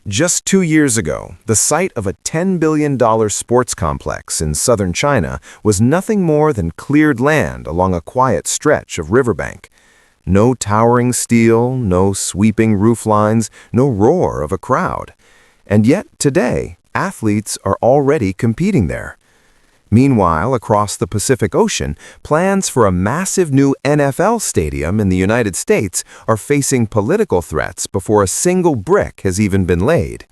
Just 2 years ago, the site of a $10 billion sports complex in southern China was nothing more than cleared land along a quiet stretch of riverbank. No towering steel, no sweeping roof lines, no roar of a crowd. And yet, today, athletes are already competing there. Meanwhile, across the Pacific Ocean, plans for a massive new NFL stadium in the United States are facing political threats before a single brick has even been laid.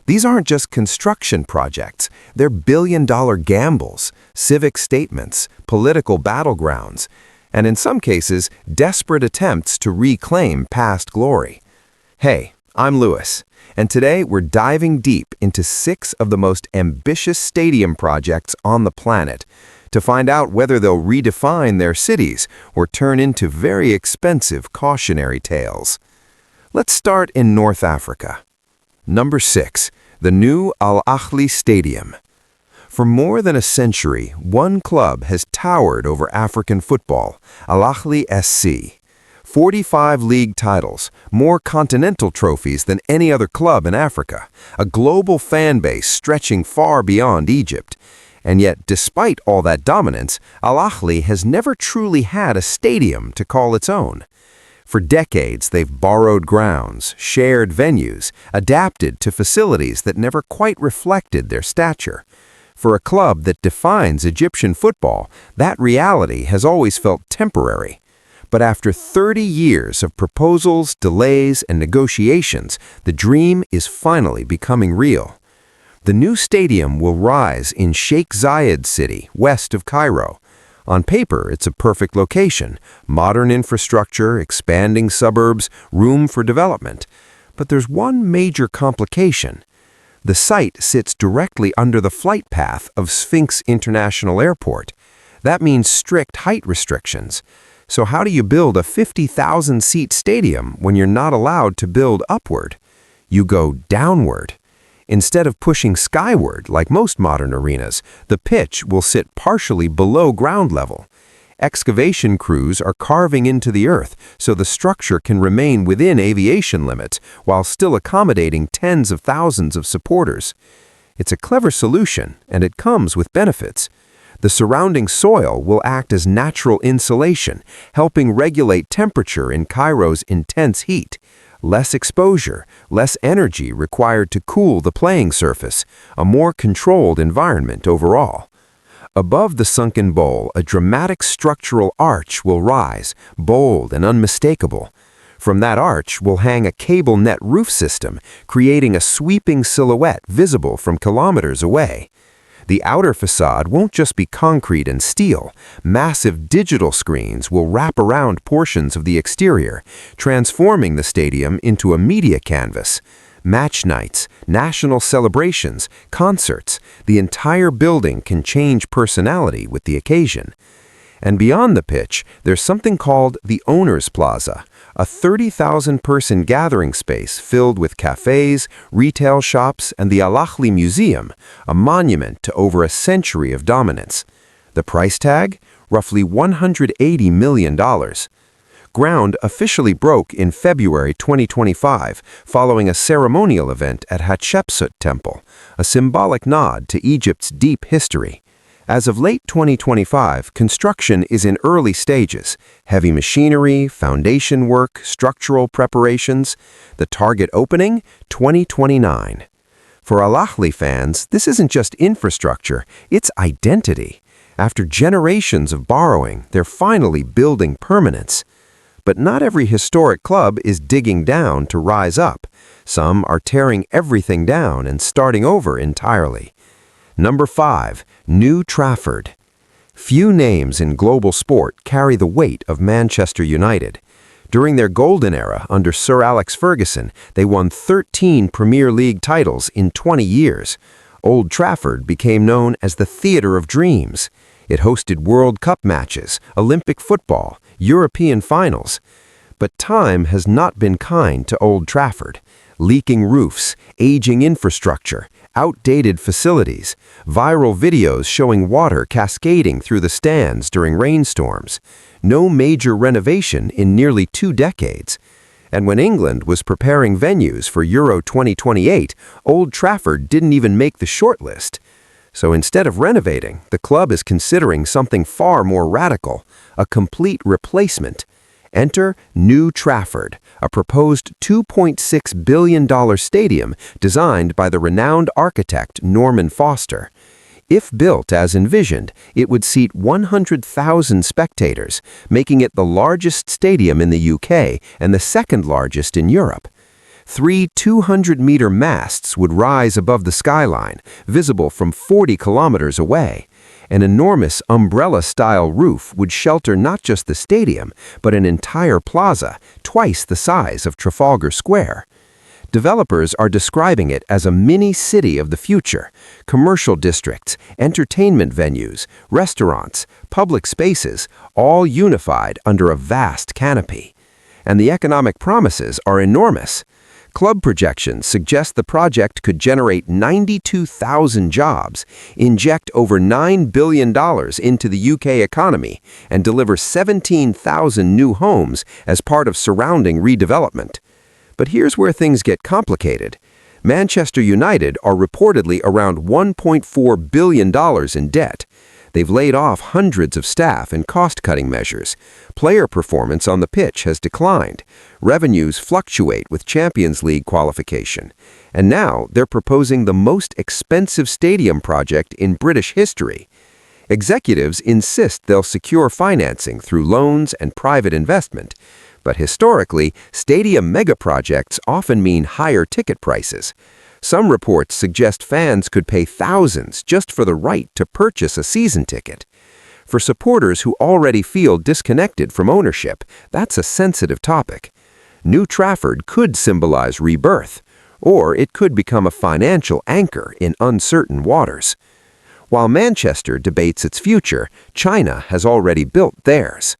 These aren't just construction projects, they're billion-dollar gambles, civic statements, political battlegrounds, and in some cases, desperate attempts to reclaim past glory. Hey, I'm Lewis, and today we're diving deep into 6 of the most ambitious stadium projects on the planet to find out whether they'll redefine their cities or turn into very expensive cautionary tales. Let's start in North Africa. Number 6, the new Al-Ahly Stadium. For more than a century, one club has towered over African football, Al-Ahly SC. 45 league titles, more continental trophies than any other club in Africa, a global fan base stretching far beyond Egypt. And yet, despite all that dominance, Al-Ahly has never truly had a stadium to call its own. For decades, they've borrowed grounds, shared venues, adapted to facilities that never quite reflected their stature. For a club that defines Egyptian football, that reality has always felt temporary. But after 30 years of proposals, delays, and negotiations, the dream is finally becoming real. The new stadium will rise in Sheikh Zayed City, west of Cairo. On paper, it's a perfect location, modern infrastructure, expanding suburbs, room for development. But there's one major complication. The site sits directly under the flight path of Sphinx International Airport. That means strict height restrictions. So how do you build a 50,000-seat stadium when you're not allowed to build upward? You go downward. Instead of pushing skyward like most modern arenas, the pitch will sit partially below ground level. Excavation crews are carving into the earth so the structure can remain within aviation limits while still accommodating tens of thousands of supporters. It's a clever solution, and it comes with benefits. The surrounding soil will act as natural insulation, helping regulate temperature in Cairo's intense heat. Less exposure, less energy required to cool the playing surface, a more controlled environment overall. Above the sunken bowl, a dramatic structural arch will rise, bold and unmistakable. From that arch will hang a cable net roof system, creating a sweeping silhouette visible from kilometers away. The outer facade won't just be concrete and steel. Massive digital screens will wrap around portions of the exterior, transforming the stadium into a media canvas. Match nights, national celebrations, concerts, the entire building can change personality with the occasion. And beyond the pitch, there's something called the Owner's Plaza, a 30,000-person gathering space filled with cafes, retail shops, and the Al-Ahly Museum, a monument to over a century of dominance. The price tag? Roughly $180 million. Ground officially broke in February 2025 following a ceremonial event at Hatshepsut Temple, a symbolic nod to Egypt's deep history. As of late 2025, construction is in early stages. Heavy machinery, foundation work, structural preparations. The target opening? 2029. For Al-Ahly fans, this isn't just infrastructure, it's identity. After generations of borrowing, they're finally building permanence. But not every historic club is digging down to rise up. Some are tearing everything down and starting over entirely. Number 5, New Trafford. Few names in global sport carry the weight of Manchester United. During their golden era under Sir Alex Ferguson, they won 13 Premier League titles in 20 years. Old Trafford became known as the Theatre of Dreams. It hosted World Cup matches, Olympic football, European finals. But time has not been kind to Old Trafford. Leaking roofs, aging infrastructure, outdated facilities, viral videos showing water cascading through the stands during rainstorms. No major renovation in nearly 2 decades. And when England was preparing venues for Euro 2028, Old Trafford didn't even make the shortlist. So instead of renovating, the club is considering something far more radical, a complete replacement. Enter New Trafford, a proposed $2.6 billion stadium designed by the renowned architect Norman Foster. If built as envisioned, it would seat 100,000 spectators, making it the largest stadium in the UK and the second largest in Europe. 3 200-meter masts would rise above the skyline, visible from 40 kilometers away. An enormous umbrella-style roof would shelter not just the stadium, but an entire plaza, twice the size of Trafalgar Square. Developers are describing it as a mini-city of the future: commercial districts, entertainment venues, restaurants, public spaces, all unified under a vast canopy. And the economic promises are enormous. Club projections suggest the project could generate 92,000 jobs, inject over $9 billion into the UK economy, and deliver 17,000 new homes as part of surrounding redevelopment. But here's where things get complicated. Manchester United are reportedly around $1.4 billion in debt. They've laid off hundreds of staff in cost-cutting measures. Player performance on the pitch has declined. Revenues fluctuate with Champions League qualification. And now they're proposing the most expensive stadium project in British history. Executives insist they'll secure financing through loans and private investment. But historically, stadium megaprojects often mean higher ticket prices. Some reports suggest fans could pay thousands just for the right to purchase a season ticket. For supporters who already feel disconnected from ownership, that's a sensitive topic. New Trafford could symbolize rebirth, or it could become a financial anchor in uncertain waters. While Manchester debates its future, China has already built theirs.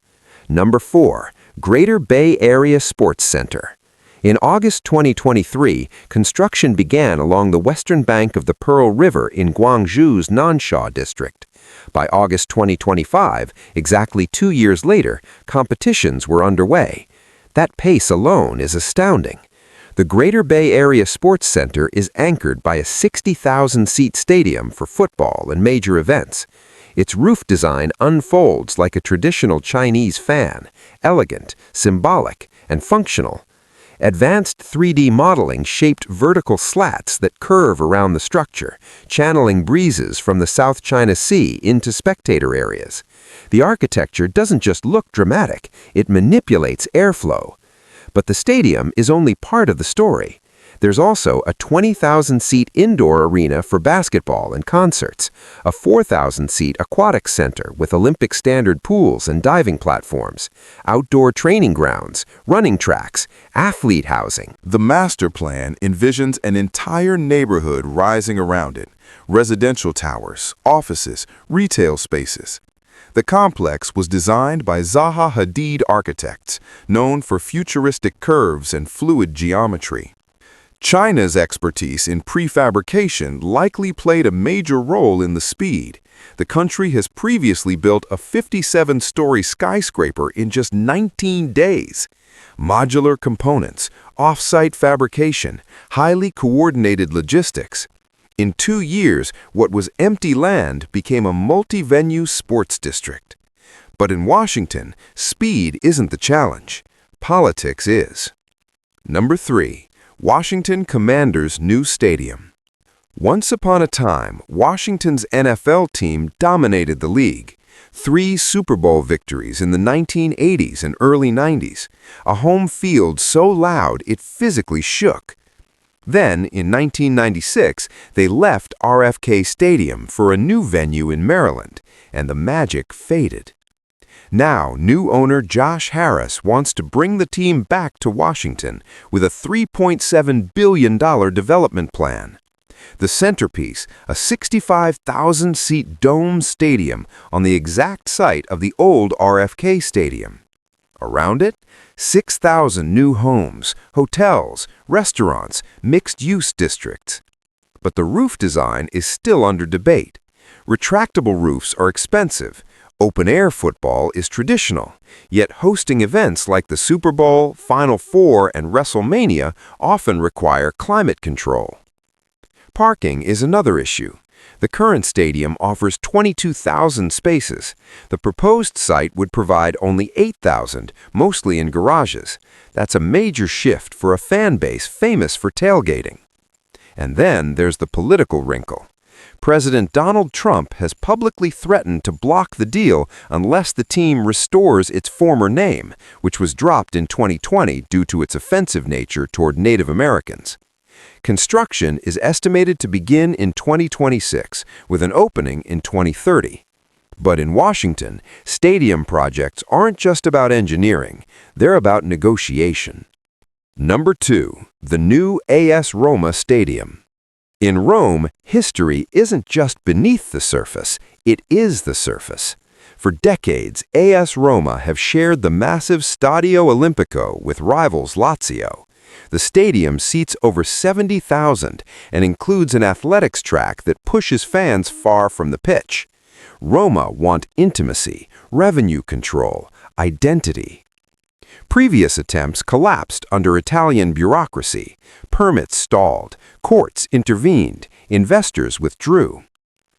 Number 4. Greater Bay Area Sports Center. In August 2023, construction began along the western bank of the Pearl River in Guangzhou's Nansha district. By August 2025, exactly 2 years later, competitions were underway. That pace alone is astounding. The Greater Bay Area Sports Center is anchored by a 60,000-seat stadium for football and major events. Its roof design unfolds like a traditional Chinese fan, elegant, symbolic, and functional. Advanced 3D modeling shaped vertical slats that curve around the structure, channeling breezes from the South China Sea into spectator areas. The architecture doesn't just look dramatic, it manipulates airflow. But the stadium is only part of the story. There's also a 20,000-seat indoor arena for basketball and concerts, a 4,000-seat aquatic center with Olympic-standard pools and diving platforms, outdoor training grounds, running tracks, athlete housing. The master plan envisions an entire neighborhood rising around it: residential towers, offices, retail spaces. The complex was designed by Zaha Hadid architects, known for futuristic curves and fluid geometry. China's expertise in prefabrication likely played a major role in the speed. The country has previously built a 57-story skyscraper in just 19 days. Modular components, off-site fabrication, highly coordinated logistics. In 2 years, what was empty land became a multi-venue sports district. But in Washington, speed isn't the challenge. Politics is. Number 3. Washington Commanders' new stadium. Once upon a time, Washington's NFL team dominated the league. 3 Super Bowl victories in the 1980s and early 90s. A home field so loud it physically shook. Then, in 1996, they left RFK Stadium for a new venue in Maryland, and the magic faded. Now, new owner Josh Harris wants to bring the team back to Washington with a $3.7 billion development plan. The centerpiece, a 65,000-seat dome stadium on the exact site of the old RFK Stadium. Around it, 6,000 new homes, hotels, restaurants, mixed-use districts. But the roof design is still under debate. Retractable roofs are expensive. Open-air football is traditional, yet hosting events like the Super Bowl, Final Four, and WrestleMania often require climate control. Parking is another issue. The current stadium offers 22,000 spaces. The proposed site would provide only 8,000, mostly in garages. That's a major shift for a fan base famous for tailgating. And then there's the political wrinkle. President Donald Trump has publicly threatened to block the deal unless the team restores its former name, which was dropped in 2020 due to its offensive nature toward Native Americans. Construction is estimated to begin in 2026, with an opening in 2030. But in Washington, stadium projects aren't just about engineering, they're about negotiation. Number 2. The new AS Roma Stadium. In Rome, history isn't just beneath the surface, it is the surface. For decades, AS Roma have shared the massive Stadio Olimpico with rivals Lazio. The stadium seats over 70,000 and includes an athletics track that pushes fans far from the pitch. Roma want intimacy, revenue control, identity. Previous attempts collapsed under Italian bureaucracy. Permits stalled, courts intervened, investors withdrew.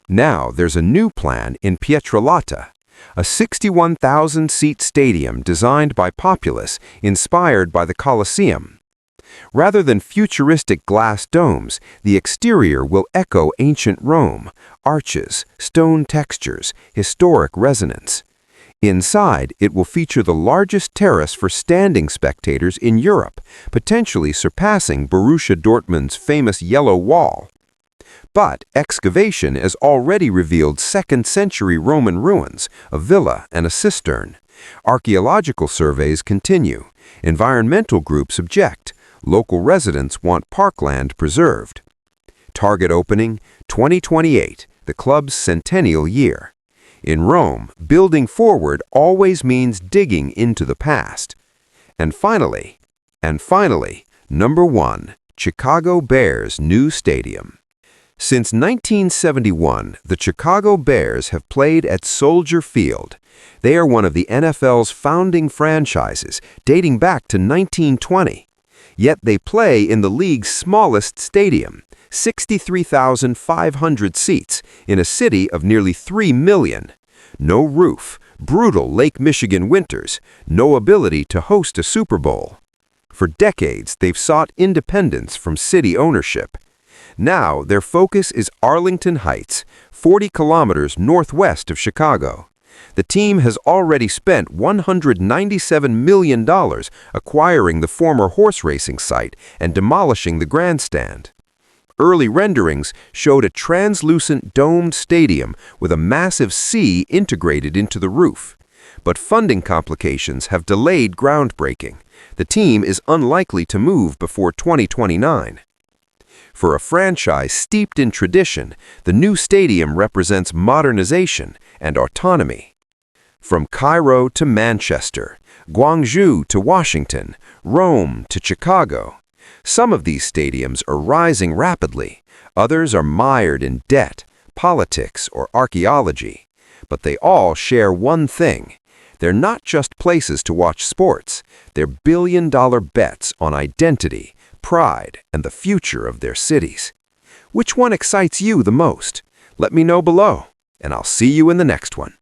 Now there's a new plan in Pietralata, a 61,000-seat stadium designed by populists inspired by the Colosseum. Rather than futuristic glass domes, the exterior will echo ancient Rome, arches, stone textures, historic resonance. Inside, it will feature the largest terrace for standing spectators in Europe, potentially surpassing Borussia Dortmund's famous Yellow Wall. But excavation has already revealed 2nd-century Roman ruins, a villa and a cistern. Archaeological surveys continue. Environmental groups object. Local residents want parkland preserved. Target opening, 2028, the club's centennial year. In Rome, building forward always means digging into the past. And finally, number 1, Chicago Bears' new stadium. Since 1971, the Chicago Bears have played at Soldier Field. They are one of the NFL's founding franchises, dating back to 1920. Yet they play in the league's smallest stadium, 63,500 seats, in a city of nearly 3 million. No roof, brutal Lake Michigan winters, no ability to host a Super Bowl. For decades, they've sought independence from city ownership. Now, their focus is Arlington Heights, 40 kilometers northwest of Chicago. The team has already spent $197 million acquiring the former horse racing site and demolishing the grandstand. Early renderings showed a translucent domed stadium with a massive C integrated into the roof. But funding complications have delayed groundbreaking. The team is unlikely to move before 2029. For a franchise steeped in tradition, the new stadium represents modernization and autonomy. From Cairo to Manchester, Guangzhou to Washington, Rome to Chicago, some of these stadiums are rising rapidly, others are mired in debt, politics, or archaeology. But they all share one thing. They're not just places to watch sports, they're billion-dollar bets on identity, pride, and the future of their cities. Which one excites you the most? Let me know below, and I'll see you in the next one.